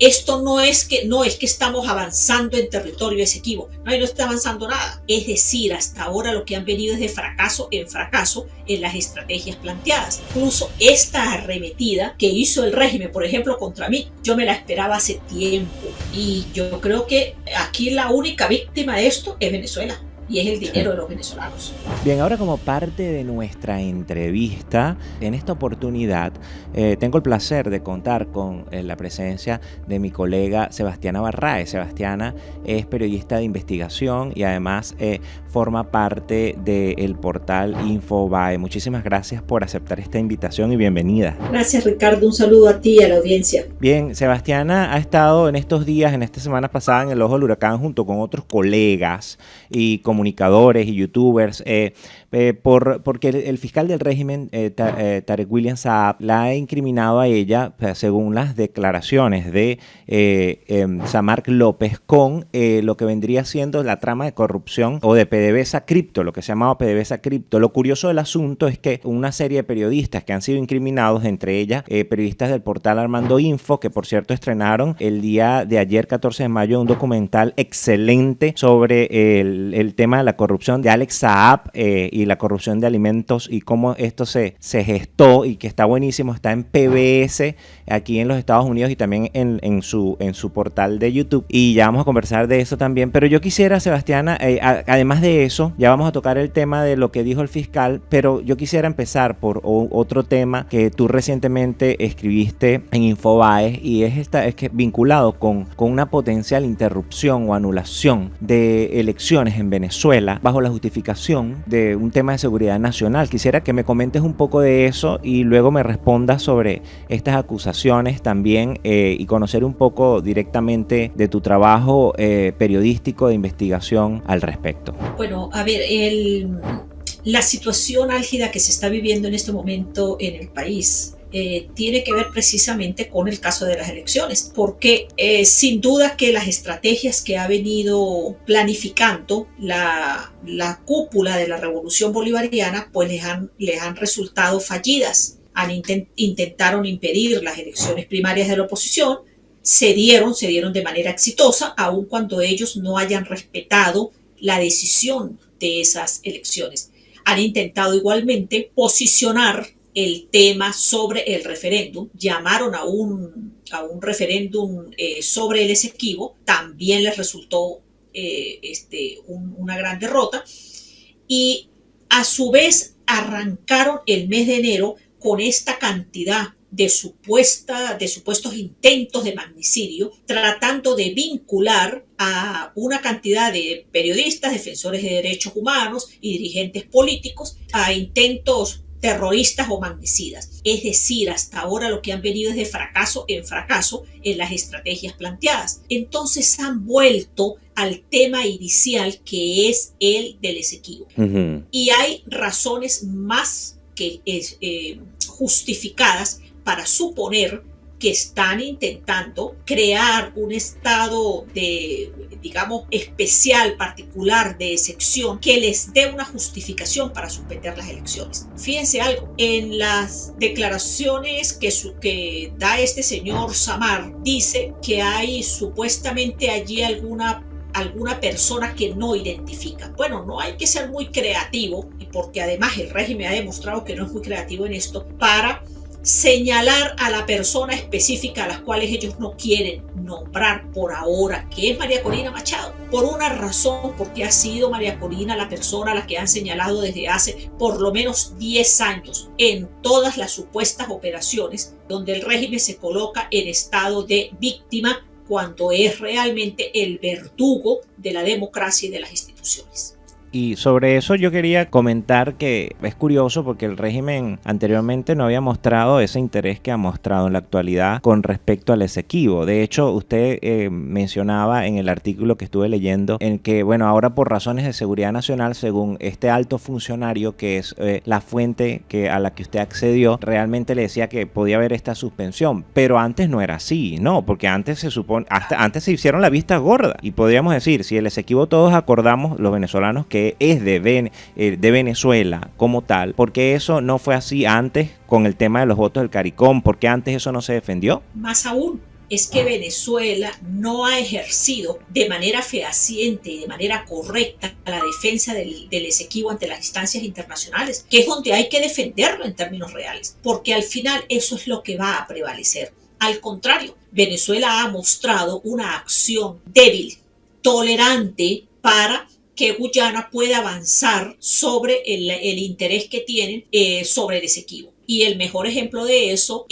esto no es que estamos avanzando en territorio Esequibo, no está avanzando nada. Es decir, hasta ahora lo que han venido es de fracaso en las estrategias planteadas. Incluso esta arremetida que hizo el régimen, por ejemplo, contra mí, yo me la esperaba hace tiempo. Y yo creo que aquí la única víctima de esto es Venezuela. Y es el dinero de los venezolanos. Bien, ahora como parte de nuestra entrevista, en esta oportunidad tengo el placer de contar con la presencia de mi colega Sebastiana Barraez. Sebastiana es periodista de investigación y además forma parte del portal Infobae. Muchísimas gracias por aceptar esta invitación y bienvenida. Gracias, Ricardo. Un saludo a ti y a la audiencia. Bien, Sebastiana ha estado en estos días, en esta semana pasada, en el ojo del huracán junto con otros colegas y comunicadores y youtubers, porque el fiscal del régimen, Tarek William Saab, la ha incriminado a ella, según las declaraciones de Samark López, con lo que vendría siendo la trama de corrupción o de PDVSA Cripto, lo que se llamaba PDVSA Cripto. Lo curioso del asunto es que una serie de periodistas que han sido incriminados, entre ellas periodistas del portal Armando Info, que por cierto estrenaron el día de ayer, 14 de mayo, un documental excelente sobre el tema de la corrupción de Alex Saab y la corrupción de alimentos y cómo esto se gestó, y que está buenísimo. Está en PBS aquí en los Estados Unidos y también en su portal de YouTube, y ya vamos a conversar de eso también. Pero yo quisiera, Sebastiana, además de eso, ya vamos a tocar el tema de lo que dijo el fiscal, pero yo quisiera empezar por otro tema que tú recientemente escribiste en Infobae, y es que vinculado con una potencial interrupción o anulación de elecciones en Venezuela bajo la justificación de un tema de seguridad nacional. Quisiera que me comentes un poco de eso y luego me respondas sobre estas acusaciones también, y conocer un poco directamente de tu trabajo periodístico de investigación al respecto. Bueno, a ver, la situación álgida que se está viviendo en este momento en el país tiene que ver precisamente con el caso de las elecciones, porque sin duda que las estrategias que ha venido planificando la cúpula de la revolución bolivariana pues les han resultado fallidas. Intentaron impedir las elecciones primarias de la oposición, se dieron de manera exitosa, aun cuando ellos no hayan respetado la decisión de esas elecciones. Han intentado igualmente posicionar el tema sobre el referéndum, llamaron a un referéndum sobre el Esequibo, también les resultó una gran derrota, y a su vez arrancaron el mes de enero con esta cantidad de supuestos intentos de magnicidio, tratando de vincular a una cantidad de periodistas, defensores de derechos humanos y dirigentes políticos a intentos terroristas o magnicidas. Es decir, hasta ahora lo que han venido es de fracaso en las estrategias planteadas. Entonces han vuelto al tema inicial, que es el del Esequibo. Uh-huh. Y hay razones más que justificadas para suponer que están intentando crear un estado de, digamos, especial, particular, de excepción, que les dé una justificación para suspender las elecciones. Fíjense algo, en las declaraciones que da este señor Samar, dice que hay supuestamente allí alguna persona que no identifica. Bueno, no hay que ser muy creativo, y porque además el régimen ha demostrado que no es muy creativo en esto, para señalar a la persona específica a las cuales ellos no quieren nombrar por ahora, que es María Corina Machado, por una razón, porque ha sido María Corina la persona a la que han señalado desde hace por lo menos 10 años en todas las supuestas operaciones donde el régimen se coloca en estado de víctima, cuando es realmente el verdugo de la democracia y de las instituciones. Y sobre eso yo quería comentar que es curioso porque el régimen anteriormente no había mostrado ese interés que ha mostrado en la actualidad con respecto al Esequibo. De hecho, usted mencionaba en el artículo que estuve leyendo en que, bueno, ahora por razones de seguridad nacional, según este alto funcionario que es la fuente a la que usted accedió, realmente le decía que podía haber esta suspensión. Pero antes no era así, ¿no? Porque antes antes se hicieron la vista gorda. Y podríamos decir, si el Esequibo todos acordamos, los venezolanos, que es de Venezuela como tal, porque eso no fue así antes con el tema de los votos del CARICOM, porque antes eso no se defendió. Más aún, es que Venezuela no ha ejercido de manera fehaciente y de manera correcta la defensa del Esequibo ante las instancias internacionales, que es donde hay que defenderlo en términos reales, porque al final eso es lo que va a prevalecer. Al contrario, Venezuela ha mostrado una acción débil, tolerante, para que Guyana pueda avanzar sobre el interés que tienen sobre el Esequibo. Y el mejor ejemplo de eso,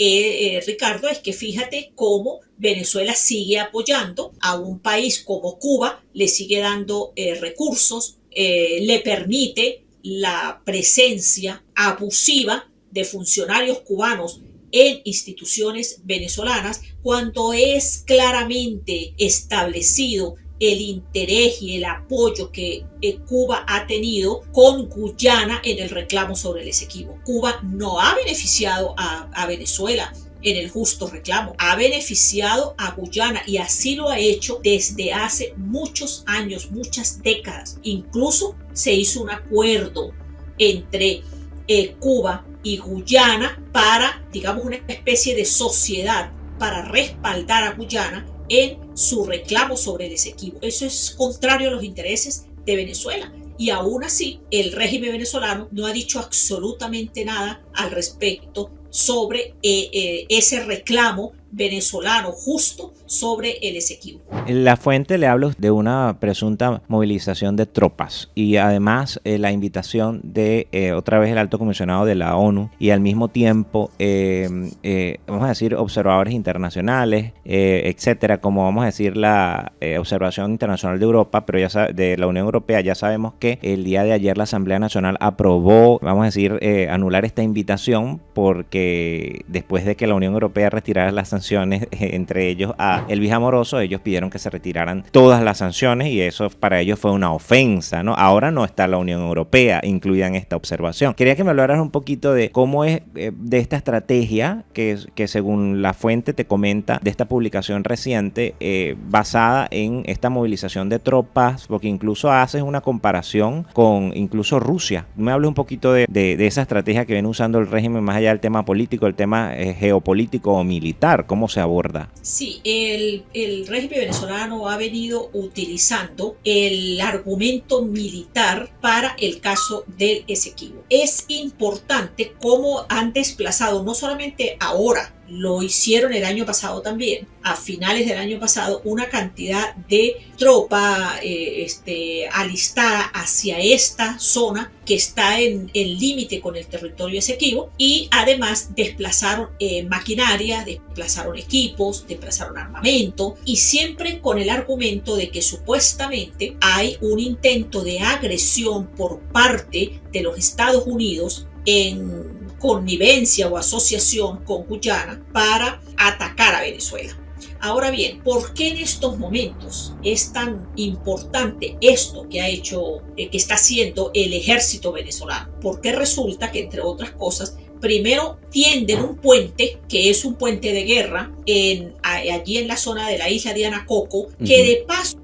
Ricardo, es que fíjate cómo Venezuela sigue apoyando a un país como Cuba, le sigue dando recursos, le permite la presencia abusiva de funcionarios cubanos en instituciones venezolanas, cuando es claramente establecido el interés y el apoyo que Cuba ha tenido con Guyana en el reclamo sobre el Esequibo. Cuba no ha beneficiado a Venezuela en el justo reclamo, ha beneficiado a Guyana, y así lo ha hecho desde hace muchos años, muchas décadas. Incluso se hizo un acuerdo entre Cuba y Guyana para, digamos, una especie de sociedad para respaldar a Guyana en su reclamo sobre el Esequibo. Eso es contrario a los intereses de Venezuela, y aún así el régimen venezolano no ha dicho absolutamente nada al respecto sobre ese reclamo venezolano justo sobre el Esequibo. En la fuente le hablo de una presunta movilización de tropas y además la invitación de otra vez el alto comisionado de la ONU y al mismo tiempo vamos a decir observadores internacionales, etcétera, como vamos a decir la observación internacional de Europa, pero ya de la Unión Europea. Ya sabemos que el día de ayer la Asamblea Nacional aprobó, vamos a decir, anular esta invitación, porque después de que la Unión Europea retirara las sanciones, entre ellos a Elvis Amoroso, ellos pidieron que se retiraran todas las sanciones y eso para ellos fue una ofensa, ¿no? Ahora no está la Unión Europea incluida en esta observación. Quería que me hablaras un poquito de cómo es de esta estrategia que según la fuente te comenta de esta publicación reciente, basada en esta movilización de tropas, porque incluso haces una comparación con incluso Rusia. Me hables un poquito de esa estrategia que viene usando el régimen más allá del tema político, el tema geopolítico o militar. ¿Cómo se aborda? Sí, el régimen venezolano ha venido utilizando el argumento militar para el caso del Esequibo. Es importante cómo han desplazado, no solamente ahora, lo hicieron el año pasado también, a finales del año pasado, una cantidad de tropa alistada hacia esta zona que está en el límite con el territorio Esequibo, y además desplazaron maquinaria, desplazaron equipos, desplazaron armamento, y siempre con el argumento de que supuestamente hay un intento de agresión por parte de los Estados Unidos en connivencia o asociación con Guyana para atacar a Venezuela. Ahora bien, ¿por qué en estos momentos es tan importante esto que ha hecho, que está haciendo el ejército venezolano? Porque resulta que, entre otras cosas, primero tienden un puente, que es un puente de guerra, allí en la zona de la isla de Anacoco, que de paso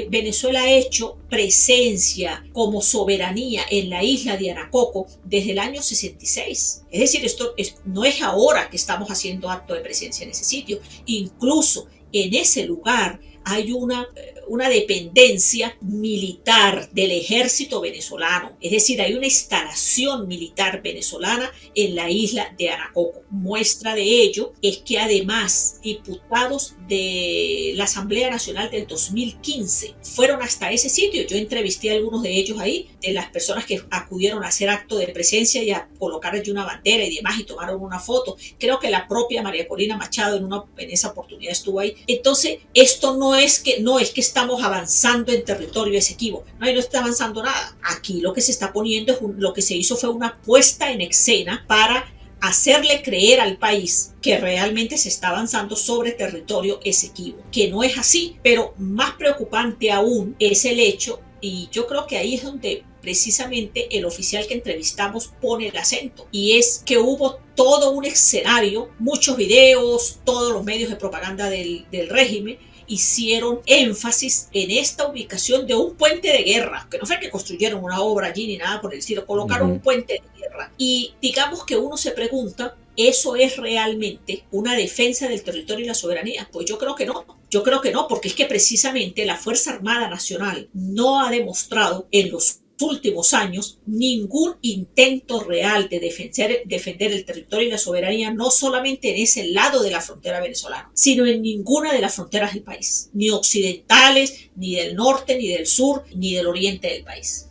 Venezuela ha hecho presencia como soberanía en la isla de Anacoco desde el año 66. Es decir, esto no es ahora que estamos haciendo acto de presencia en ese sitio. Incluso en ese lugar hay una dependencia militar del ejército venezolano. Es decir, hay una instalación militar venezolana en la isla de Anacoco. Muestra de ello es que además diputados de la Asamblea Nacional del 2015 fueron hasta ese sitio. Yo entrevisté a algunos de ellos ahí, de las personas que acudieron a hacer acto de presencia y a colocar allí una bandera y demás, y tomaron una foto. Creo que la propia María Corina Machado en esa oportunidad estuvo ahí. Entonces, esto no es que estamos avanzando en territorio Esequibo. No está avanzando nada. Aquí lo que se está poniendo lo que se hizo fue una puesta en escena para hacerle creer al país que realmente se está avanzando sobre territorio Esequibo, que no es así. Pero más preocupante aún es el hecho, y yo creo que ahí es donde precisamente el oficial que entrevistamos pone el acento, y es que hubo todo un escenario, muchos videos, todos los medios de propaganda del régimen hicieron énfasis en esta ubicación de un puente de guerra, que no fue que construyeron una obra allí ni nada por el estilo, colocaron un puente de guerra. Y digamos que uno se pregunta ¿eso es realmente una defensa del territorio y la soberanía? Pues yo creo que no. Yo creo que no, porque es que precisamente la Fuerza Armada Nacional no ha demostrado en los últimos años ningún intento real de defender el territorio y la soberanía, no solamente en ese lado de la frontera venezolana, sino en ninguna de las fronteras del país, ni occidentales, ni del norte, ni del sur, ni del oriente del país.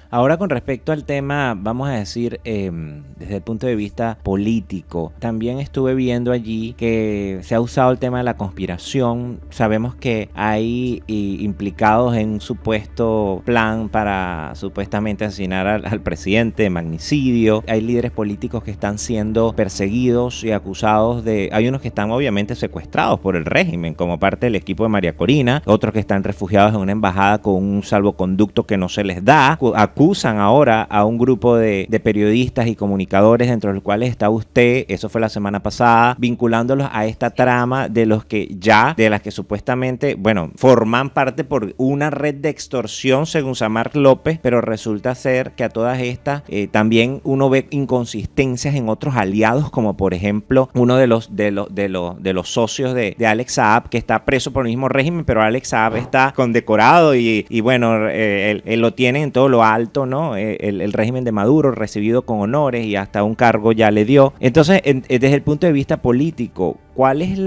Ahora, con respecto al tema, vamos a decir, desde el punto de vista político, también estuve viendo allí que se ha usado el tema de la conspiración. Sabemos que hay implicados en un supuesto plan para supuestamente asesinar al presidente, magnicidio. Hay líderes políticos que están siendo perseguidos y acusados de... Hay unos que están obviamente secuestrados por el régimen como parte del equipo de María Corina, otros que están refugiados en una embajada con un salvoconducto que no se les da. Acusan ahora a un grupo de periodistas y comunicadores, dentro de los cuales está usted, eso fue la semana pasada, vinculándolos a esta trama de las que supuestamente, bueno, forman parte por una red de extorsión según Samar López, pero resulta ser que a todas estas también uno ve inconsistencias en otros aliados, como por ejemplo uno de los socios de Alex Saab, que está preso por el mismo régimen, pero Alex Saab está condecorado y bueno, él lo tiene en todo lo alto, ¿no? El régimen de Maduro, recibido con honores y hasta un cargo ya le dio. Entonces, desde el punto de vista político, ¿cuál es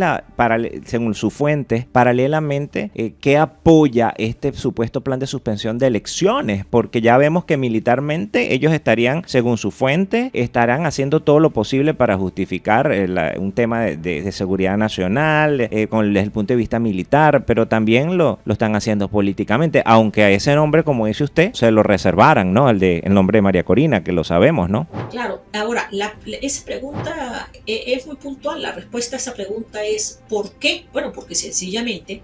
según sus fuentes, paralelamente, qué apoya este supuesto plan de suspensión de elecciones? Porque ya vemos que militarmente ellos estarían, según su fuente, estarán haciendo todo lo posible para justificar un tema de seguridad nacional, desde el punto de vista militar, pero también lo están haciendo políticamente, aunque a ese nombre, como dice usted, se lo reservaran, ¿no? El nombre de María Corina, que lo sabemos, ¿no? Claro, ahora, esa pregunta es muy puntual. La respuesta a esa pregunta es ¿por qué? Bueno, porque sencillamente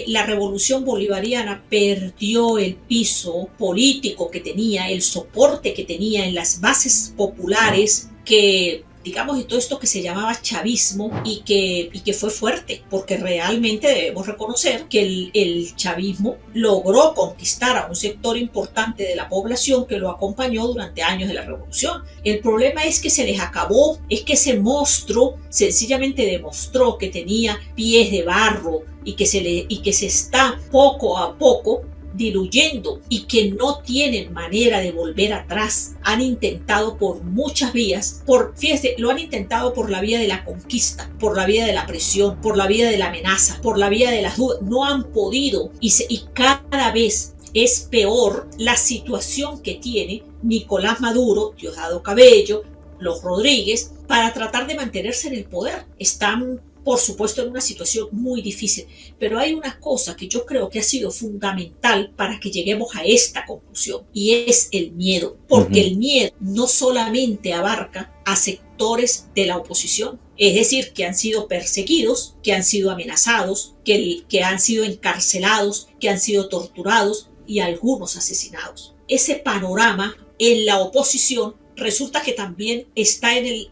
la revolución bolivariana perdió el piso político que tenía, el soporte que tenía en las bases populares, que digamos, y todo esto que se llamaba chavismo y que fue fuerte, porque realmente debemos reconocer que el chavismo logró conquistar a un sector importante de la población que lo acompañó durante años de la revolución. El problema es que se les acabó, es que ese monstruo sencillamente demostró que tenía pies de barro y que se está poco a poco diluyendo y que no tienen manera de volver atrás. Han intentado por muchas vías, fíjese, lo han intentado por la vía de la conquista, por la vía de la presión, por la vía de la amenaza, por la vía de las dudas. No han podido y cada vez es peor la situación que tiene Nicolás Maduro, Diosdado Cabello, los Rodríguez, para tratar de mantenerse en el poder. Están, por supuesto, en una situación muy difícil, pero hay una cosa que yo creo que ha sido fundamental para que lleguemos a esta conclusión, y es el miedo, porque el miedo no solamente abarca a sectores de la oposición, es decir, que han sido perseguidos, que han sido amenazados, que han sido encarcelados, que han sido torturados y algunos asesinados. Ese panorama en la oposición resulta que también está del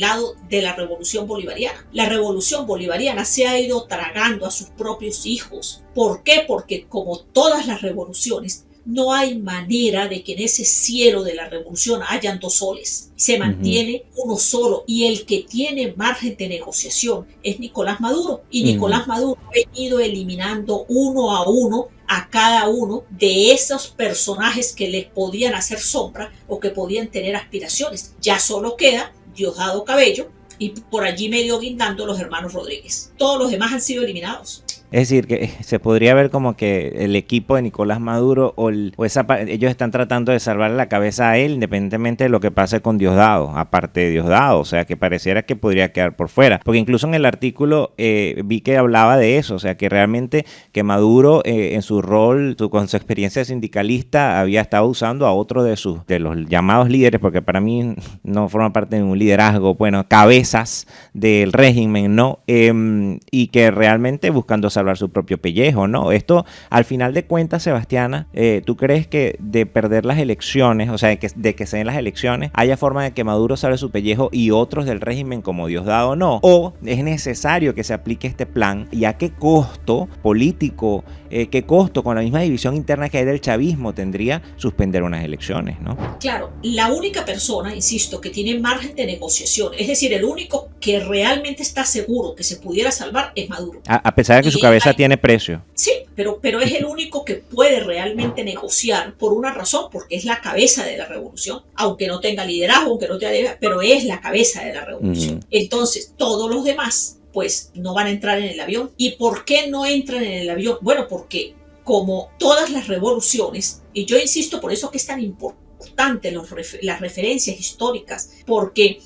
lado de la revolución bolivariana. La revolución bolivariana se ha ido tragando a sus propios hijos. ¿Por qué? Porque como todas las revoluciones, no hay manera de que en ese cielo de la revolución hayan dos soles. Se mantiene uno solo, y el que tiene margen de negociación es Nicolás Maduro. Y Nicolás Maduro ha venido eliminando uno a uno a cada uno de esos personajes que les podían hacer sombra o que podían tener aspiraciones. Ya solo queda Diosdado Cabello y por allí medio guindando los hermanos Rodríguez. Todos los demás han sido eliminados. Es decir, que se podría ver como que el equipo de Nicolás Maduro ellos están tratando de salvarle la cabeza a él, independientemente de lo que pase con Diosdado, aparte de Diosdado, o sea, que pareciera que podría quedar por fuera. Porque incluso en el artículo vi que hablaba de eso, o sea, que realmente que Maduro en su rol, con su experiencia sindicalista, había estado usando a otro de los llamados líderes, porque para mí no forma parte de un liderazgo, bueno, cabezas del régimen, ¿no? Y que realmente buscando salvar salvar su propio pellejo, ¿no? Esto, al final de cuentas, Sebastiana, ¿tú crees que de perder las elecciones, o sea, de que se den las elecciones, haya forma de que Maduro salve su pellejo y otros del régimen como Diosdado no? ¿O es necesario que se aplique este plan y a qué costo político, qué costo con la misma división interna que hay del chavismo tendría suspender unas elecciones, ¿no? Claro, la única persona, insisto, que tiene margen de negociación, es decir, el único que realmente está seguro que se pudiera salvar es Maduro. A pesar de que su cabeza tiene precio. Sí, pero es el único que puede realmente negociar por una razón, porque es la cabeza de la revolución, aunque no tenga liderazgo, aunque no tenga liderazgo, pero es la cabeza de la revolución. Entonces, todos los demás, pues, no van a entrar en el avión. ¿Y por qué no entran en el avión? Bueno, porque como todas las revoluciones, y yo insisto por eso que es tan importante las referencias históricas, porque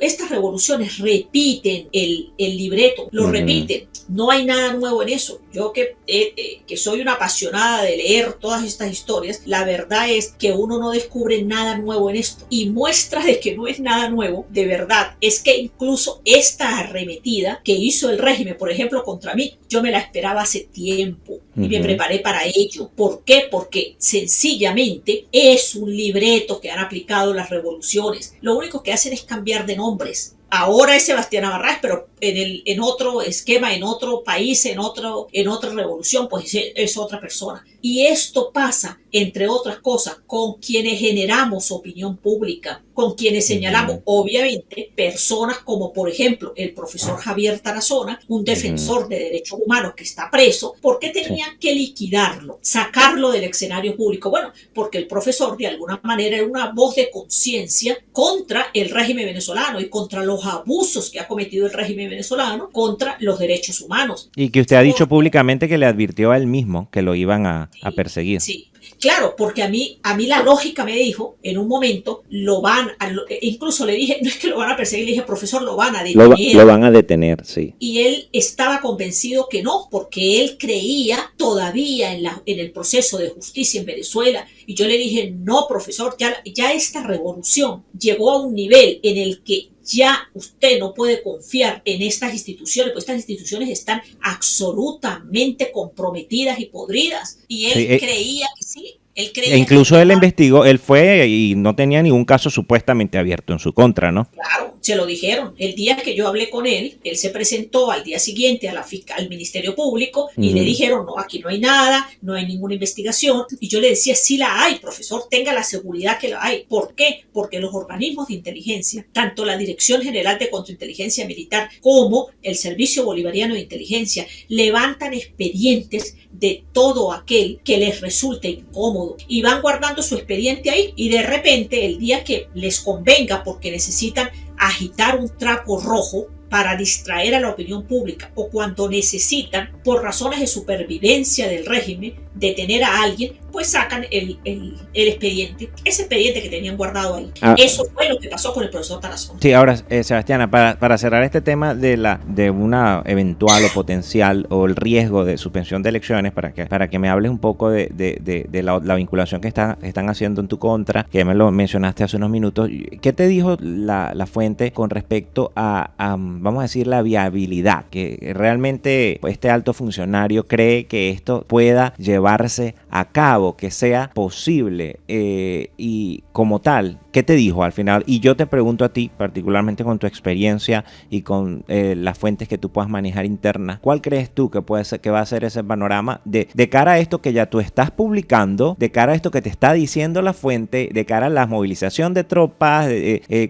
estas revoluciones repiten el libreto, lo repiten, no hay nada nuevo en eso. Yo que soy una apasionada de leer todas estas historias, la verdad es que uno no descubre nada nuevo en esto, y muestra de que no es nada nuevo, de verdad, es que incluso esta arremetida que hizo el régimen, por ejemplo, contra mí, yo me la esperaba hace tiempo y me preparé para ello. ¿Por qué? Porque sencillamente es un libreto que han aplicado las revoluciones. Lo único que hacen es cambiar de nombres. Ahora es Sebastián Arraiz, pero en otro esquema, en otro país, en otra revolución, pues es otra persona. Y esto pasa, entre otras cosas, con quienes generamos opinión pública, con quienes señalamos, obviamente, personas como, por ejemplo, el profesor Javier Tarazona, un defensor de derechos humanos que está preso, porque tenían que liquidarlo, sacarlo del escenario público. Bueno, porque el profesor, de alguna manera, era una voz de conciencia contra el régimen venezolano y contra los abusos que ha cometido el régimen venezolano contra los derechos humanos. Y que usted ha dicho públicamente que le advirtió a él mismo que lo iban a perseguir. Sí, claro, porque a mí la lógica me dijo, en un momento, incluso le dije, no es que lo van a perseguir, le dije, profesor, lo van a detener. Lo van a detener, sí. Y él estaba convencido que no, porque él creía todavía en el proceso de justicia en Venezuela. Y yo le dije, no, profesor, ya esta revolución llegó a un nivel en el que ya usted no puede confiar en estas instituciones, pues estas instituciones están absolutamente comprometidas y podridas. Y él creía que sí. Incluso él investigó, él fue y no tenía ningún caso supuestamente abierto en su contra, ¿no? Claro, se lo dijeron. El día que yo hablé con él se presentó al día siguiente al Ministerio Público y le dijeron, no, aquí no hay nada, no hay ninguna investigación. Y yo le decía, sí la hay, profesor, tenga la seguridad que la hay. ¿Por qué? Porque los organismos de inteligencia, tanto la Dirección General de Contrainteligencia Militar como el Servicio Bolivariano de Inteligencia, levantan expedientes de todo aquel que les resulte incómodo y van guardando su expediente ahí, y de repente el día que les convenga, porque necesitan agitar un trapo rojo para distraer a la opinión pública, o cuando necesitan, por razones de supervivencia del régimen, detener a alguien, pues sacan el expediente, ese expediente que tenían guardado ahí. Eso fue lo que pasó con el profesor Tarazona. Sí, ahora, Sebastiana, para cerrar este tema de una eventual o potencial o el riesgo de suspensión de elecciones, para que me hables un poco de la vinculación que están haciendo en tu contra, que me lo mencionaste hace unos minutos. ¿Qué te dijo la fuente con respecto a vamos a decir, la viabilidad, que realmente este alto funcionario cree que esto pueda llevarse a cabo, que sea posible, y como tal, ¿qué te dijo al final? Y yo te pregunto a ti, particularmente con tu experiencia y con las fuentes que tú puedas manejar internas, ¿cuál crees tú que va a ser ese panorama de cara a esto que ya tú estás publicando, de cara a esto que te está diciendo la fuente, de cara a la movilización de tropas,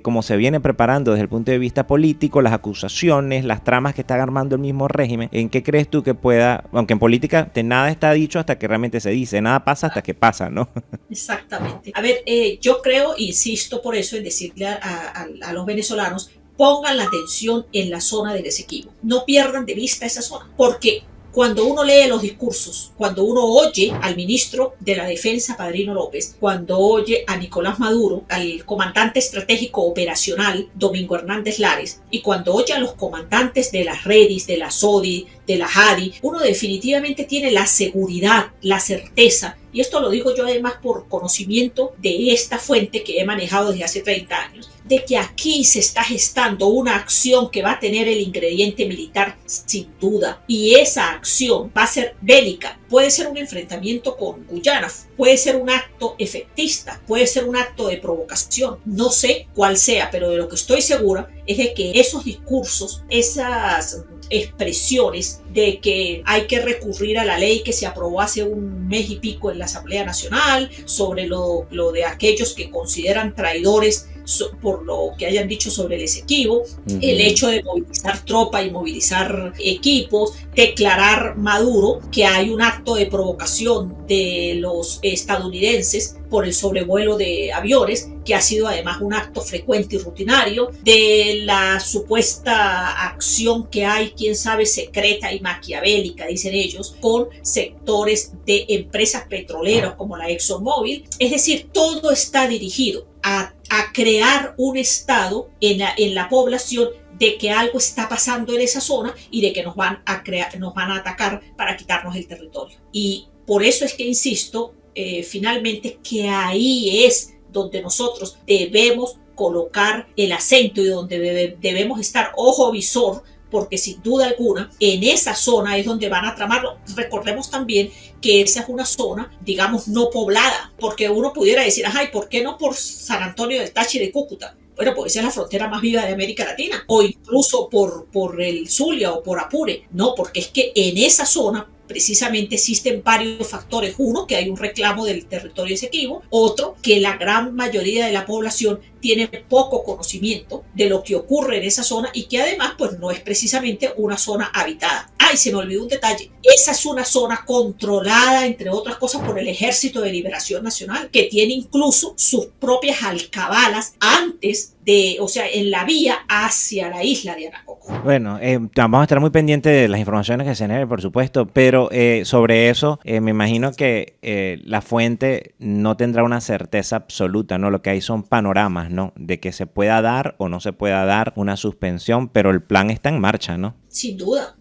cómo se viene preparando desde el punto de vista político, las acusaciones, las tramas que está armando el mismo régimen? ¿En qué crees tú que pueda, aunque en política nada está dicho hasta que realmente se dice, nada pasa hasta que pasa, ¿no? Exactamente. A ver, yo creo, insisto por eso en decirle a los venezolanos, pongan la atención en la zona del Esequibo, no pierdan de vista esa zona, porque cuando uno lee los discursos, cuando uno oye al ministro de la Defensa, Padrino López, cuando oye a Nicolás Maduro, al comandante estratégico operacional, Domingo Hernández Lares, y cuando oye a los comandantes de las REDIS, de la SODI, de la JADI, uno definitivamente tiene la seguridad, la certeza, y esto lo digo yo además por conocimiento de esta fuente que he manejado desde hace 30 años, de que aquí se está gestando una acción que va a tener el ingrediente militar sin duda, y esa acción va a ser bélica. Puede ser un enfrentamiento con Guyana, puede ser un acto efectista, puede ser un acto de provocación, no sé cuál sea, pero de lo que estoy segura es de que esos discursos, esas expresiones de que hay que recurrir a la ley que se aprobó hace un mes y pico en la Asamblea Nacional sobre lo de aquellos que consideran traidores por lo que hayan dicho sobre el Esequibo, el hecho de movilizar tropa y movilizar equipos, declarar Maduro que hay un acto de provocación de los estadounidenses por el sobrevuelo de aviones, que ha sido además un acto frecuente y rutinario, de la supuesta acción que hay, quién sabe, secreta y maquiavélica, dicen ellos, con sectores de empresas petroleras como la ExxonMobil. Es decir, todo está dirigido a crear un estado en la población de que algo está pasando en esa zona y de que nos van a atacar para quitarnos el territorio. Y por eso es que insisto, finalmente, que ahí es donde nosotros debemos colocar el acento y donde debemos estar ojo visor, porque sin duda alguna en esa zona es donde van a tramarlo. Recordemos también que esa es una zona, digamos, no poblada, porque uno pudiera decir, ajá, ¿y por qué no por San Antonio del Táchira y Cúcuta? Bueno, pues esa es la frontera más viva de América Latina, o incluso por el Zulia o por Apure. No, porque es que en esa zona precisamente existen varios factores. Uno, que hay un reclamo del territorio Esequibo. Otro, que la gran mayoría de la población tiene poco conocimiento de lo que ocurre en esa zona y que además pues no es precisamente una zona habitada. Ay, se me olvidó un detalle. Esa es una zona controlada, entre otras cosas, por el Ejército de Liberación Nacional, que tiene incluso sus propias alcabalas antes de, o sea, en la vía hacia la isla de Anacoco. Bueno, vamos a estar muy pendientes de las informaciones que se generen, por supuesto, pero sobre eso me imagino que la fuente no tendrá una certeza absoluta, ¿no? Lo que hay son panoramas, ¿no? De que se pueda dar o no se pueda dar una suspensión, pero el plan está en marcha, ¿no? Sin duda,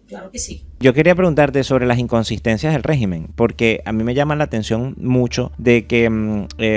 claro que sí. Yo quería preguntarte sobre las inconsistencias del régimen, porque a mí me llama la atención mucho de que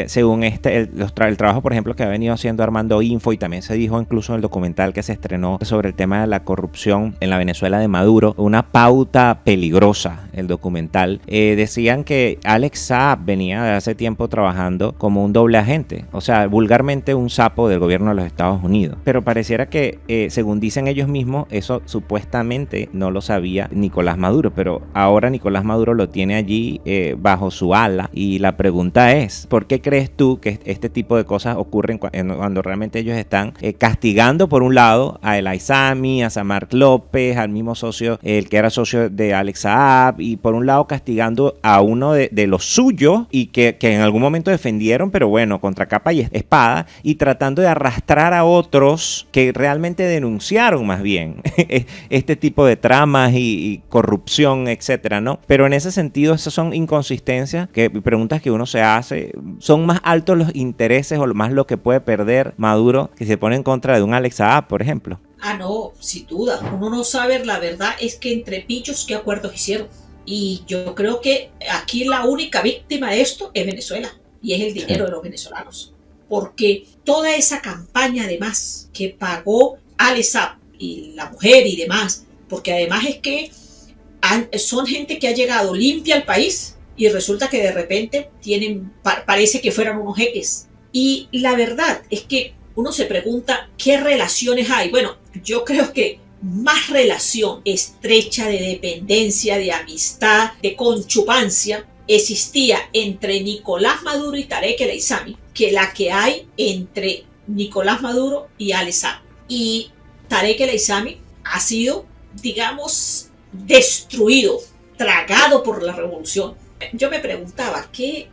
según el trabajo, por ejemplo, que ha venido haciendo Armando Info, y también se dijo incluso en el documental que se estrenó sobre el tema de la corrupción en la Venezuela de Maduro, una pauta peligrosa, el documental, decían que Alex Saab venía de hace tiempo trabajando como un doble agente, o sea, vulgarmente un sapo del gobierno de los Estados Unidos, pero pareciera que, según dicen ellos mismos, eso supuestamente no lo sabía Nicolás Maduro, pero ahora Nicolás Maduro lo tiene allí bajo su ala, y la pregunta es, ¿por qué crees tú que este tipo de cosas ocurren cuando realmente ellos están castigando por un lado a El Aizami, a Samark López, al mismo socio, el que era socio de Alex Saab, y por un lado castigando a uno de los suyos y que en algún momento defendieron, pero bueno, contra capa y espada, y tratando de arrastrar a otros que realmente denunciaron más bien este tipo de tramas y corrupción, etcétera, ¿no? Pero en ese sentido, esas son inconsistencias, preguntas que uno se hace. ¿Son más altos los intereses o más lo que puede perder Maduro que se pone en contra de un Alex Saab, por ejemplo? Ah, no, sin duda. Uno no sabe, la verdad es que entre pillos qué acuerdos hicieron. Y yo creo que aquí la única víctima de esto es Venezuela, y es el dinero de los venezolanos. Porque toda esa campaña además que pagó Alex Saab y la mujer y demás, porque además es que son gente que ha llegado limpia al país y resulta que de repente parece que fueran unos jeques. Y la verdad es que uno se pregunta qué relaciones hay. Bueno, yo creo que más relación estrecha de dependencia, de amistad, de conchupancia existía entre Nicolás Maduro y Tarek El Aizami que la que hay entre Nicolás Maduro y Alex Saab. Y Tarek El Aizami ha sido, digamos, destruido, tragado por la revolución. Yo me preguntaba, ¿qué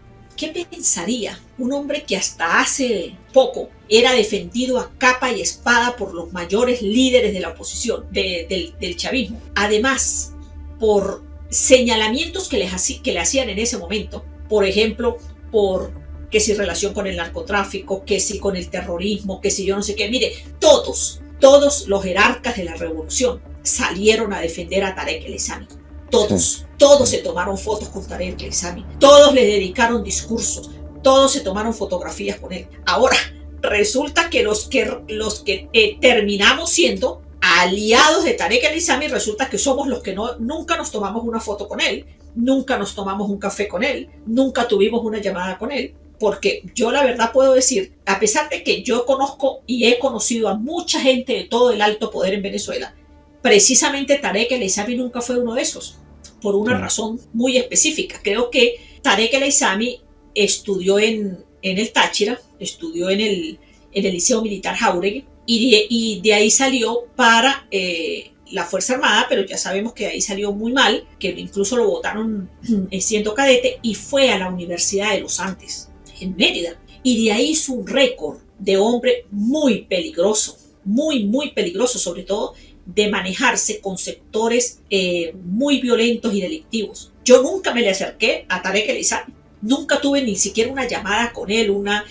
pensaría un hombre que hasta hace poco era defendido a capa y espada por los mayores líderes de la oposición, del chavismo? Además, por señalamientos que le hacían en ese momento, por ejemplo, por que si relación con el narcotráfico, que si con el terrorismo, que si yo no sé qué. Mire, todos los jerarcas de la revolución salieron a defender a Tarek El Aissami. Todos, Sí. todos se tomaron fotos con Tarek El Aissami, todos le dedicaron discursos, todos se tomaron fotografías con él. Ahora, resulta que los que terminamos siendo aliados de Tarek El Aissami, resulta que somos los que nunca nos tomamos una foto con él, nunca nos tomamos un café con él, nunca tuvimos una llamada con él. Porque yo la verdad puedo decir, a pesar de que yo conozco y he conocido a mucha gente de todo el alto poder en Venezuela, precisamente Tarek El Aissami nunca fue uno de esos, por una razón muy específica. Creo que Tarek El Aissami estudió en el Táchira, estudió en el Liceo Militar Jáuregui, y de ahí salió para la Fuerza Armada, pero ya sabemos que de ahí salió muy mal, que incluso lo votaron siendo cadete, y fue a la Universidad de los Andes, en Mérida, y de ahí hizo un récord de hombre muy peligroso, muy peligroso, sobre todo de manejarse con sectores muy violentos y delictivos. Yo nunca me le acerqué a Tarek El Aissami, nunca tuve ni siquiera una llamada con él, una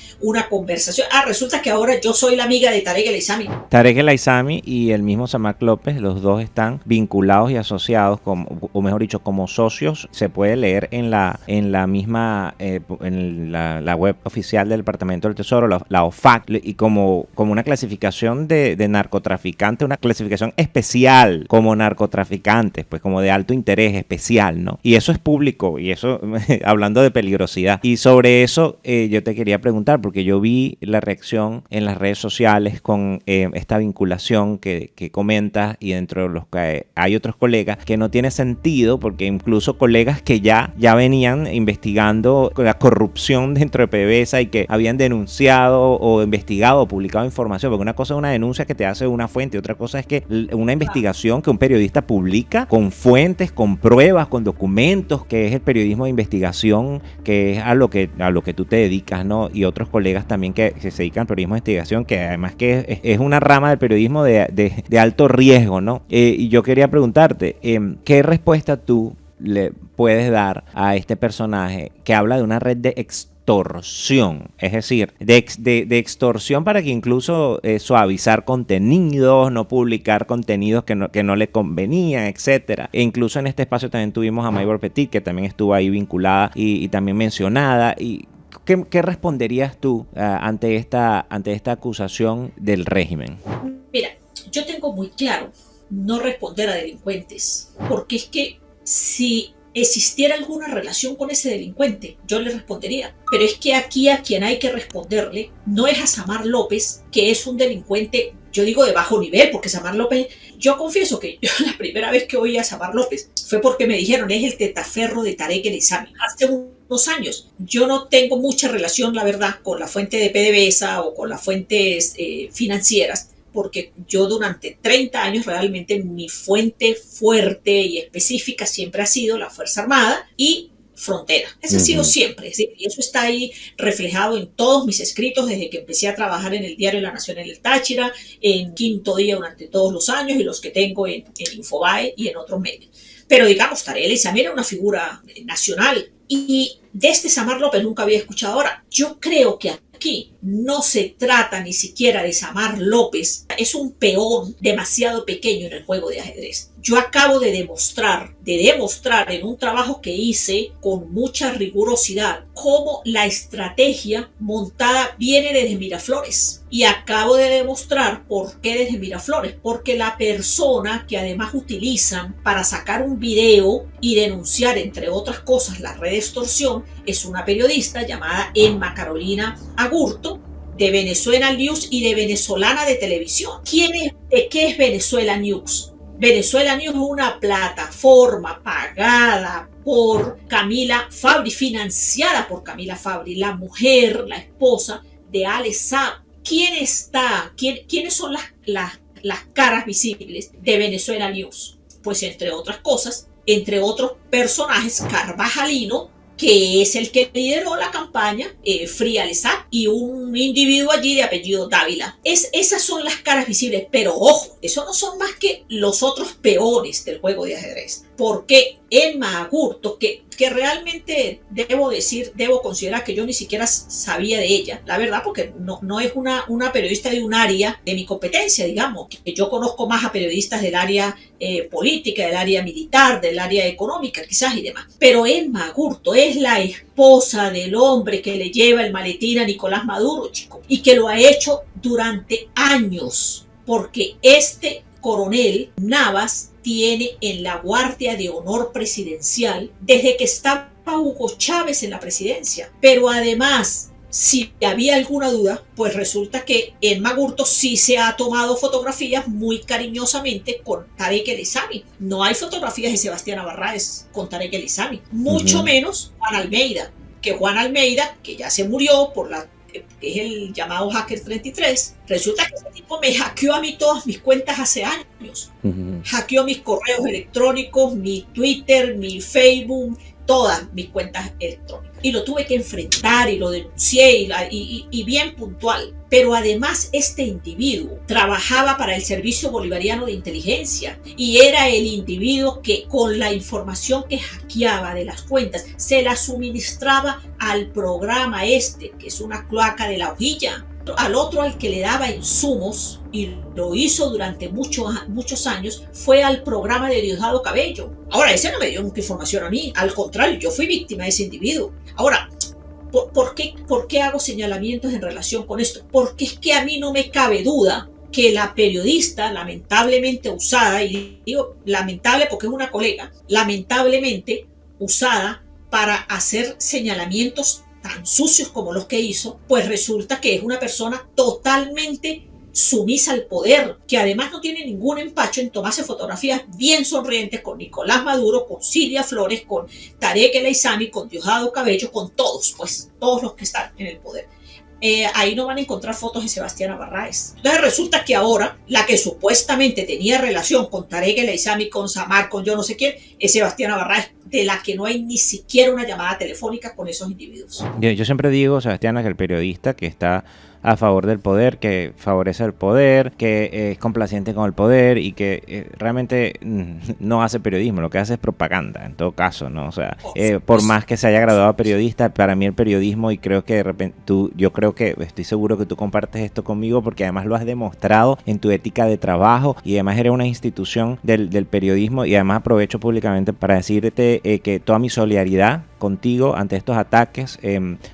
conversación. Resulta que ahora yo soy la amiga de Tarek El Aissami. Tarek El Aissami y el mismo Samak López, los dos están vinculados y asociados, o mejor dicho, como socios. Se puede leer en la misma, en la web oficial del Departamento del Tesoro, la OFAC, y como una clasificación de narcotraficante, una clasificación especial como narcotraficantes, pues como de alto interés especial, ¿no? Y eso es público, y eso, hablando de peligro. Y sobre eso yo te quería preguntar, porque yo vi la reacción en las redes sociales con esta vinculación que comentas, y dentro de los que hay otros colegas, que no tiene sentido, porque incluso colegas que ya venían investigando la corrupción dentro de PDVSA y que habían denunciado o investigado o publicado información, porque una cosa es una denuncia que te hace una fuente, otra cosa es que una investigación que un periodista publica con fuentes, con pruebas, con documentos, que es el periodismo de investigación, que es a lo que tú te dedicas, ¿no? Y otros colegas también que se dedican al periodismo de investigación, que además que es una rama del periodismo de alto riesgo, ¿no? Y yo quería preguntarte, ¿qué respuesta tú le puedes dar a este personaje que habla de una red de extorsión? Es decir, de extorsión para que incluso suavizar contenidos, no publicar contenidos que no le convenían, etcétera. E incluso en este espacio también tuvimos a Maybor Petit, que también estuvo ahí vinculada y también mencionada. Y ¿qué responderías tú ante esta acusación del régimen? Mira, yo tengo muy claro no responder a delincuentes, porque es que si existiera alguna relación con ese delincuente, yo le respondería. Pero es que aquí a quien hay que responderle no es a Samar López, que es un delincuente, yo digo de bajo nivel, porque Samar López, yo confieso que yo la primera vez que oí a Samar López fue porque me dijeron, es el testaferro de Tarek El Aissami. Hace unos años. Yo no tengo mucha relación, la verdad, con la fuente de PDVSA o con las fuentes financieras, porque yo durante 30 años realmente mi fuente fuerte y específica siempre ha sido la Fuerza Armada y Frontera. Ese ha sido siempre, ¿sí? Y eso está ahí reflejado en todos mis escritos desde que empecé a trabajar en el diario La Nación en el Táchira, en Quinto Día durante todos los años y los que tengo en Infobae y en otros medios. Pero digamos, Tarek El Aissami era una figura nacional y de este Samar López nunca había escuchado. Ahora, yo creo que aquí no se trata ni siquiera de Samar López, es un peón demasiado pequeño en el juego de ajedrez. Yo acabo de demostrar en un trabajo que hice con mucha rigurosidad cómo la estrategia montada viene desde Miraflores. Y acabo de demostrar por qué desde Miraflores. Porque la persona que además utilizan para sacar un video y denunciar, entre otras cosas, la red de extorsión, es una periodista llamada Emma Carolina Agurto, de Venezuela News y de Venezolana de Televisión. ¿De qué es Venezuela News? Venezuela News es una plataforma pagada por Camila Fabri, financiada por Camila Fabri, la mujer, la esposa de Ale Saab. ¿Quiénes son las caras visibles de Venezuela News? Pues entre otras cosas, entre otros personajes, Carvajalino, que es el que lideró la campaña, Free Ale Saab, y un individuo allí de apellido Dávila. Esas son las caras visibles, pero ojo, eso no son más que los otros peones del juego de ajedrez. ¿Por qué? Emma Agurto, que realmente debo considerar que yo ni siquiera sabía de ella, la verdad, porque no es una periodista de un área de mi competencia, digamos, que yo conozco más a periodistas del área política, del área militar, del área económica, quizás y demás. Pero Emma Agurto es la esposa del hombre que le lleva el maletín a Nicolás Maduro, chico, y que lo ha hecho durante años, porque este coronel Navas tiene en la Guardia de Honor Presidencial desde que estaba Hugo Chávez en la presidencia. Pero además, si había alguna duda, pues resulta que Emma Agurto sí se ha tomado fotografías muy cariñosamente con Tarek El Aissami. No hay fotografías de Sebastián Barraez con Tarek El Aissami, mucho menos Juan Almeida, que ya se murió por que es el llamado Hacker 33, resulta que ese tipo me hackeó a mí todas mis cuentas hace años. Hackeó mis correos electrónicos, mi Twitter, mi Facebook, todas mis cuentas electrónicas. Y lo tuve que enfrentar y lo denuncié y bien puntual. Pero además este individuo trabajaba para el Servicio Bolivariano de Inteligencia y era el individuo que con la información que hackeaba de las cuentas se la suministraba al programa que es una cloaca de la hojilla, al otro al que le daba insumos, y lo hizo durante muchos años, fue al programa de Diosdado Cabello. Ahora, ese no me dio nunca información a mí, al contrario, yo fui víctima de ese individuo. Ahora, ¿por qué hago señalamientos en relación con esto? Porque es que a mí no me cabe duda que la periodista, lamentablemente usada, y digo lamentable porque es una colega, lamentablemente usada para hacer señalamientos tan sucios como los que hizo, pues resulta que es una persona totalmente sumisa al poder, que además no tiene ningún empacho en tomarse fotografías bien sonrientes con Nicolás Maduro, con Silvia Flores, con Tarek El Aissami, con Diosdado Cabello, con todos, pues todos los que están en el poder. Ahí no van a encontrar fotos de Sebastián Barraez. Entonces resulta que ahora la que supuestamente tenía relación con Tarek El Aissami, con Samar, con yo no sé quién, es Sebastián Barraez, de la que no hay ni siquiera una llamada telefónica con esos individuos. Yo siempre digo, Sebastiana, que el periodista que está a favor del poder, que favorece el poder, que es complaciente con el poder y que realmente no hace periodismo, lo que hace es propaganda, en todo caso, ¿no? O sea, por más que se haya graduado periodista, para mí el periodismo, y creo que de repente yo creo que estoy seguro que tú compartes esto conmigo, porque además lo has demostrado en tu ética de trabajo y además eres una institución del periodismo, y además aprovecho públicamente para decirte que toda mi solidaridad contigo ante estos ataques,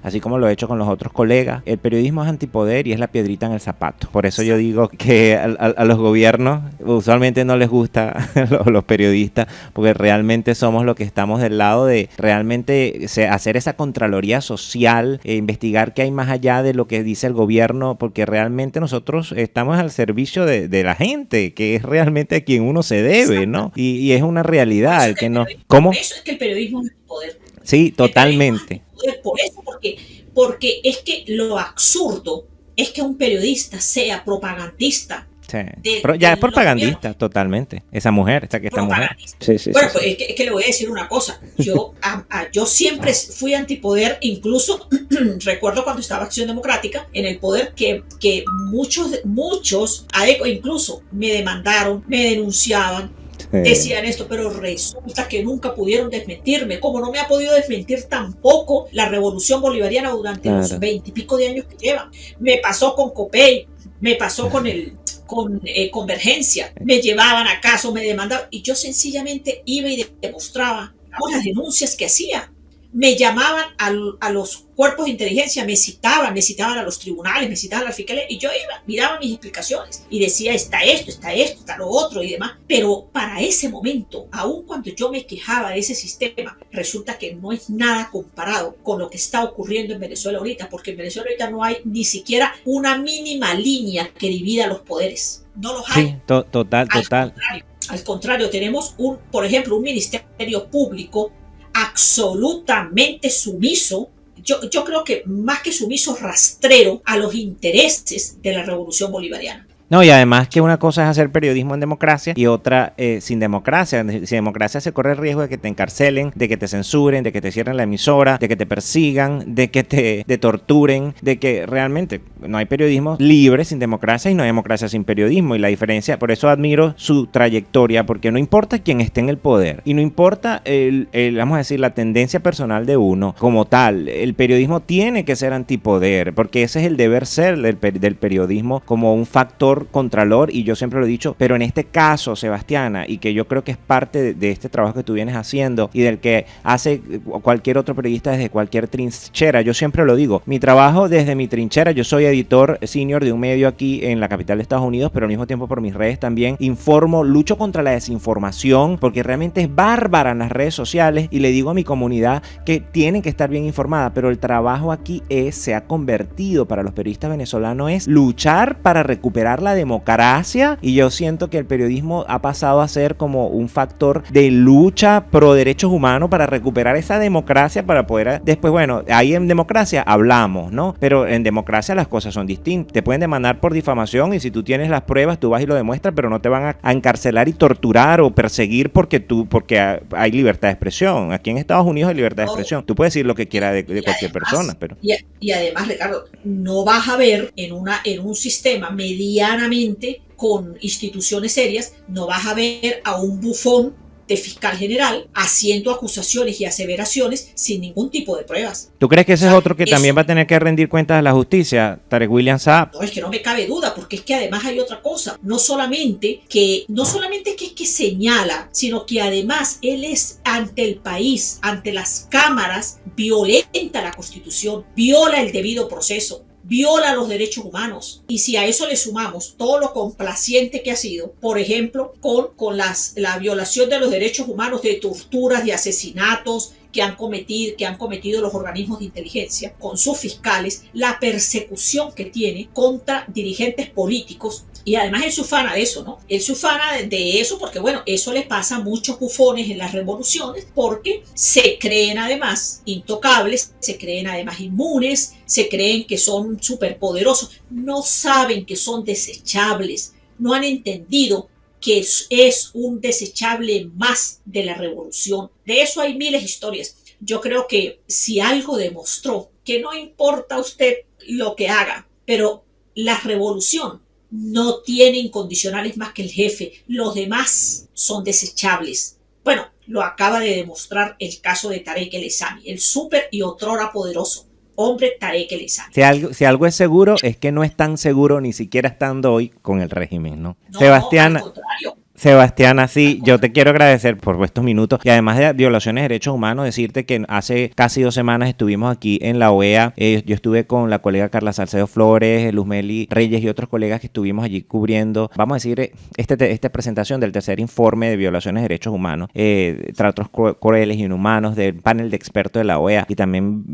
así como lo he hecho con los otros colegas. El periodismo es antipoder y es la piedrita en el zapato. Por eso yo digo que a los gobiernos usualmente no les gusta los periodistas, porque realmente somos los que estamos del lado de realmente hacer esa contraloría social, investigar qué hay más allá de lo que dice el gobierno, porque realmente nosotros estamos al servicio de la gente, que es realmente a quien uno se debe, ¿no? Y es una realidad. El que no, ¿cómo? Por eso es que el periodismo es poder. Sí, totalmente. Por eso, porque es que lo absurdo es que un periodista sea propagandista. Sí. Ya es propagandista, totalmente. Esa mujer, esta mujer. Sí, bueno, pues es que le voy a decir una cosa. Yo siempre fui antipoder, incluso recuerdo cuando estaba Acción Democrática en el poder que muchos, incluso me demandaron, me denunciaban. Decían esto, pero resulta que nunca pudieron desmentirme. Como no me ha podido desmentir tampoco la revolución bolivariana durante los 20 y pico de años que llevan. Me pasó con Copey, me pasó con Convergencia, me llevaban a caso, me demandaban, y yo sencillamente iba y demostraba las denuncias que hacía. Me llamaban a los cuerpos de inteligencia, me citaban a los tribunales, me citaban a la fiscalía, y yo iba, miraba mis explicaciones y decía, está esto, está lo otro y demás. Pero para ese momento, aun cuando yo me quejaba de ese sistema, resulta que no es nada comparado con lo que está ocurriendo en Venezuela ahorita, porque en Venezuela ahorita no hay ni siquiera una mínima línea que divida los poderes. No los hay. Sí, total. Al contrario, tenemos por ejemplo, un ministerio público absolutamente sumiso, yo creo que más que sumiso, rastrero a los intereses de la revolución bolivariana. No, y además que una cosa es hacer periodismo en democracia y otra sin democracia. Sin democracia se corre el riesgo de que te encarcelen, de que te censuren, de que te cierren la emisora, de que te persigan, de que te torturen, de que realmente no hay periodismo libre sin democracia y no hay democracia sin periodismo. Y la diferencia, por eso admiro su trayectoria, porque no importa quién esté en el poder y no importa vamos a decir, la tendencia personal de uno como tal. El periodismo tiene que ser antipoder, porque ese es el deber ser del periodismo como un factor contralor, y yo siempre lo he dicho, pero en este caso, Sebastiana, y que yo creo que es parte de este trabajo que tú vienes haciendo y del que hace cualquier otro periodista desde cualquier trinchera, yo siempre lo digo, mi trabajo desde mi trinchera, yo soy editor senior de un medio aquí en la capital de Estados Unidos, pero al mismo tiempo por mis redes también informo, lucho contra la desinformación, porque realmente es bárbara en las redes sociales, y le digo a mi comunidad que tienen que estar bien informada, pero el trabajo aquí se ha convertido para los periodistas venezolanos es luchar para recuperar la democracia, y yo siento que el periodismo ha pasado a ser como un factor de lucha pro derechos humanos para recuperar esa democracia, para poder después, bueno, ahí en democracia hablamos, ¿no? Pero en democracia las cosas son distintas. Te pueden demandar por difamación y si tú tienes las pruebas, tú vas y lo demuestras, pero no te van a encarcelar y torturar o perseguir porque hay libertad de expresión. Aquí en Estados Unidos hay libertad de expresión. Tú puedes decir lo que quieras de cualquier persona, pero... Y además, Ricardo, no vas a ver en un sistema medianamente con instituciones serias, no vas a ver a un bufón de fiscal general haciendo acusaciones y aseveraciones sin ningún tipo de pruebas. ¿Tú crees que ese es otro que también va a tener que rendir cuentas a la justicia, Tarek William Saab? No, es que no me cabe duda, porque es que además hay otra cosa. No solamente que señala, sino que además él es ante el país, ante las cámaras, violenta la Constitución, viola el debido proceso, viola los derechos humanos. Y si a eso le sumamos todo lo complaciente que ha sido, por ejemplo, con la violación de los derechos humanos, de torturas, de asesinatos que han cometido los organismos de inteligencia con sus fiscales, la persecución que tiene contra dirigentes políticos. Y además él se ufana de eso, ¿no? Él se ufana de eso porque, bueno, eso le pasa a muchos bufones en las revoluciones, porque se creen además intocables, se creen además inmunes, se creen que son superpoderosos, no saben que son desechables, no han entendido que es un desechable más de la revolución. De eso hay miles de historias. Yo creo que si algo demostró, que no importa usted lo que haga, pero la revolución no tiene incondicionales más que el jefe. Los demás son desechables. Bueno, lo acaba de demostrar el caso de Tarek El Aissami, el súper y otrora poderoso hombre Tarek El Aissami. Si algo es seguro, es que no es tan seguro ni siquiera estando hoy con el régimen, ¿no? No, Sebastián, al contrario. Sebastián, sí, yo te quiero agradecer por estos minutos y además de violaciones de derechos humanos, decirte que hace casi 2 semanas estuvimos aquí en la OEA. Yo estuve con la colega Carla Salcedo Flores, Luzmeli Reyes y otros colegas que estuvimos allí cubriendo, vamos a decir, esta presentación del tercer informe de violaciones de derechos humanos, tratos crueles y inhumanos del panel de expertos de la OEA, y también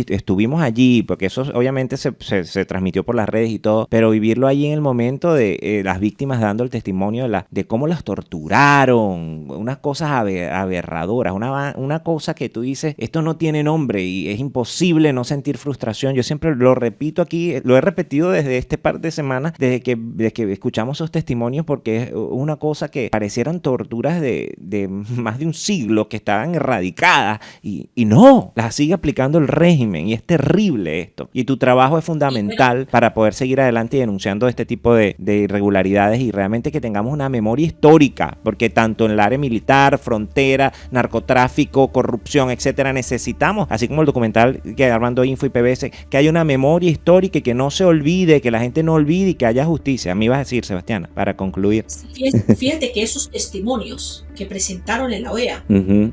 estuvimos allí, porque eso obviamente se transmitió por las redes y todo, pero vivirlo allí en el momento de las víctimas dando el testimonio de cómo las torturaron, unas cosas aberradoras, una cosa que tú dices, esto no tiene nombre y es imposible no sentir frustración. Yo siempre lo repito aquí, lo he repetido desde este par de semanas, desde que escuchamos esos testimonios, porque es una cosa que parecieran torturas de más de un siglo que estaban erradicadas y no, las sigue aplicando el régimen y es terrible esto. Y tu trabajo es fundamental para poder seguir adelante y denunciando este tipo de irregularidades y realmente que tengamos una memoria histórica, porque tanto en el área militar, frontera, narcotráfico, corrupción, etcétera, necesitamos, así como el documental que Armando Info y PBS, que haya una memoria histórica y que no se olvide, que la gente no olvide y que haya justicia. Me ibas a decir, Sebastián, para concluir. Fíjate que esos testimonios que presentaron en la OEA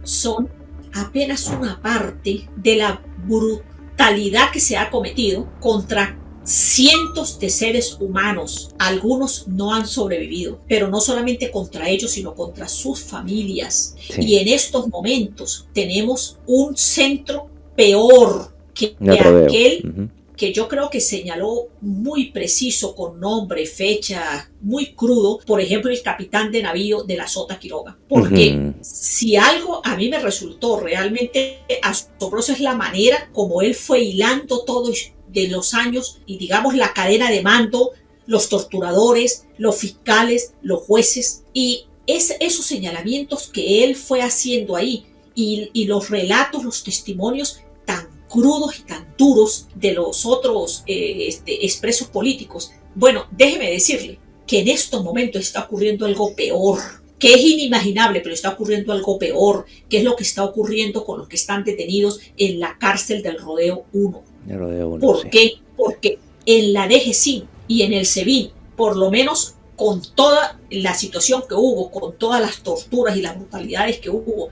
son apenas una parte de la brutalidad que se ha cometido contra cientos de seres humanos. Algunos no han sobrevivido, pero no solamente contra ellos, sino contra sus familias. Sí. Y en estos momentos tenemos un centro peor que aquel que yo creo que señaló muy preciso, con nombre, fecha, muy crudo, por ejemplo, el capitán de navío de la Sota Quiroga. Porque si algo a mí me resultó realmente asombroso es la manera como él fue hilando todo de los años y digamos la cadena de mando, los torturadores, los fiscales, los jueces, y esos señalamientos que él fue haciendo ahí y los relatos, los testimonios tan crudos y tan duros de los otros expresos políticos. Bueno, déjeme decirle que en estos momentos está ocurriendo algo peor, que es inimaginable, pero está ocurriendo algo peor, que es lo que está ocurriendo con los que están detenidos en la cárcel del Rodeo 1. ¿Por qué? Porque en la DGCIN y en el SEBIN, por lo menos con toda la situación que hubo, con todas las torturas y las brutalidades que hubo,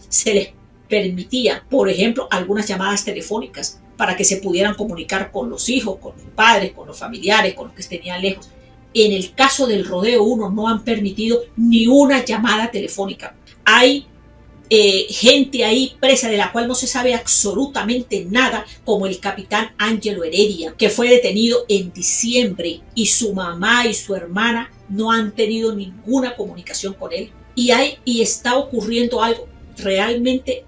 se les permitía, por ejemplo, algunas llamadas telefónicas para que se pudieran comunicar con los hijos, con los padres, con los familiares, con los que tenían lejos. En el caso del Rodeo 1 no han permitido ni una llamada telefónica. Hay gente ahí presa de la cual no se sabe absolutamente nada, como el capitán Ángelo Heredia, que fue detenido en diciembre y su mamá y su hermana no han tenido ninguna comunicación con él. Y está ocurriendo algo realmente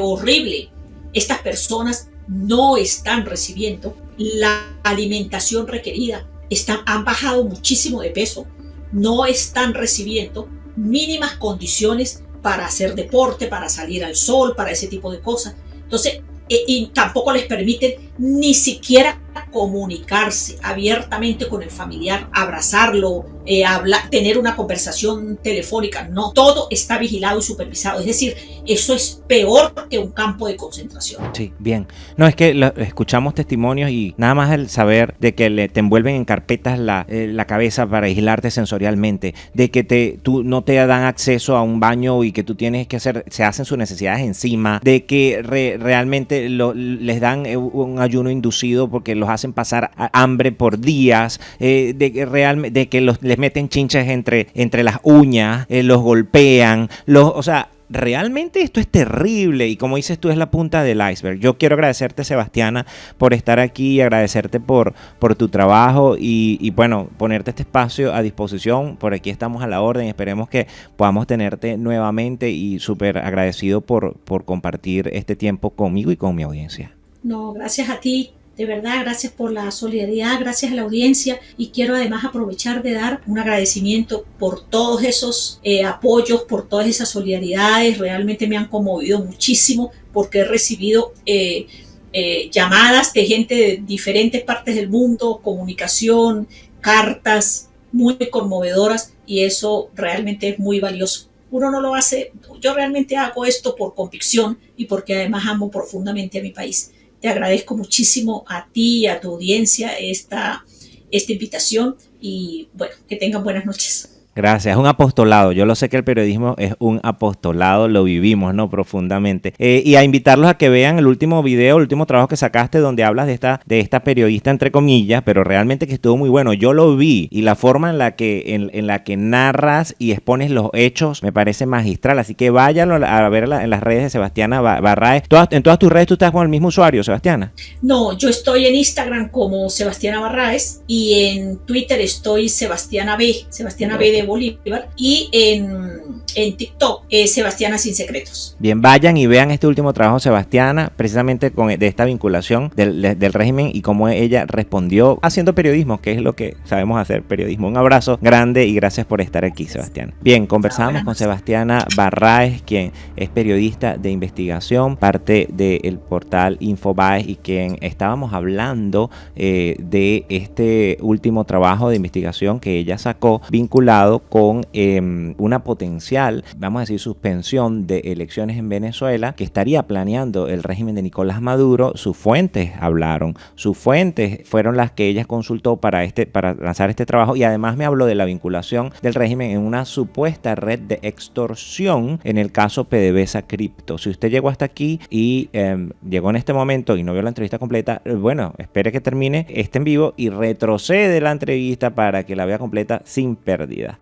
horrible. Estas personas no están recibiendo la alimentación requerida, han bajado muchísimo de peso, no están recibiendo mínimas condiciones para hacer deporte, para salir al sol, para ese tipo de cosas. Entonces, y tampoco les permiten ni siquiera comunicarse abiertamente con el familiar, abrazarlo, tener una conversación telefónica. No, todo está vigilado y supervisado. Es decir, eso es peor que un campo de concentración. Sí, bien. No, es que escuchamos testimonios y nada más el saber de que te envuelven en carpetas la cabeza para aislarte sensorialmente, de que tú no te dan acceso a un baño y que tú tienes que se hacen sus necesidades encima, de que realmente les dan un ayuno inducido porque los hacen pasar hambre por días, de que les meten chinches entre las uñas, los golpean, o sea, realmente esto es terrible y como dices tú es la punta del iceberg. Yo quiero agradecerte, Sebastiana, por estar aquí y agradecerte por tu trabajo y bueno, ponerte este espacio a disposición. Por aquí estamos a la orden, esperemos que podamos tenerte nuevamente y súper agradecido por compartir este tiempo conmigo y con mi audiencia. No, gracias a ti. De verdad, gracias por la solidaridad, gracias a la audiencia, y quiero además aprovechar de dar un agradecimiento por todos esos apoyos, por todas esas solidaridades. Realmente me han conmovido muchísimo porque he recibido llamadas de gente de diferentes partes del mundo, comunicación, cartas muy conmovedoras, y eso realmente es muy valioso. Uno no lo hace, yo realmente hago esto por convicción y porque además amo profundamente a mi país. Te agradezco muchísimo a ti y a tu audiencia esta invitación y bueno, que tengan buenas noches. Gracias, es un apostolado. Yo lo sé que el periodismo es un apostolado, lo vivimos, ¿no? Profundamente. Y a invitarlos a que vean el último video, el último trabajo que sacaste donde hablas de esta periodista, entre comillas, pero realmente que estuvo muy bueno. Yo lo vi y la forma en la que narras y expones los hechos me parece magistral. Así que váyanlo a ver en las redes de Sebastiana Barraez. En todas tus redes tú estás con el mismo usuario, Sebastiana. No, yo estoy en Instagram como Sebastiana Barraez y en Twitter estoy Sebastiana B de Bolívar, y en TikTok Sebastiana Sin Secretos. Bien, vayan y vean este último trabajo, Sebastiana, precisamente de esta vinculación del régimen y cómo ella respondió haciendo periodismo, que es lo que sabemos hacer, periodismo. Un abrazo grande y gracias por estar aquí, Sebastiana. Bien, conversamos con Sebastiana Barraez, quien es periodista de investigación, parte del portal Infobae, y quien estábamos hablando de este último trabajo de investigación que ella sacó vinculado con una potencial, vamos a decir, suspensión de elecciones en Venezuela que estaría planeando el régimen de Nicolás Maduro. Sus fuentes hablaron, sus fuentes fueron las que ella consultó para lanzar este trabajo, y además me habló de la vinculación del régimen en una supuesta red de extorsión en el caso PDVSA Cripto. Si usted llegó hasta aquí y llegó en este momento y no vio la entrevista completa, bueno, espere que termine este en vivo y retrocede la entrevista para que la vea completa sin pérdida.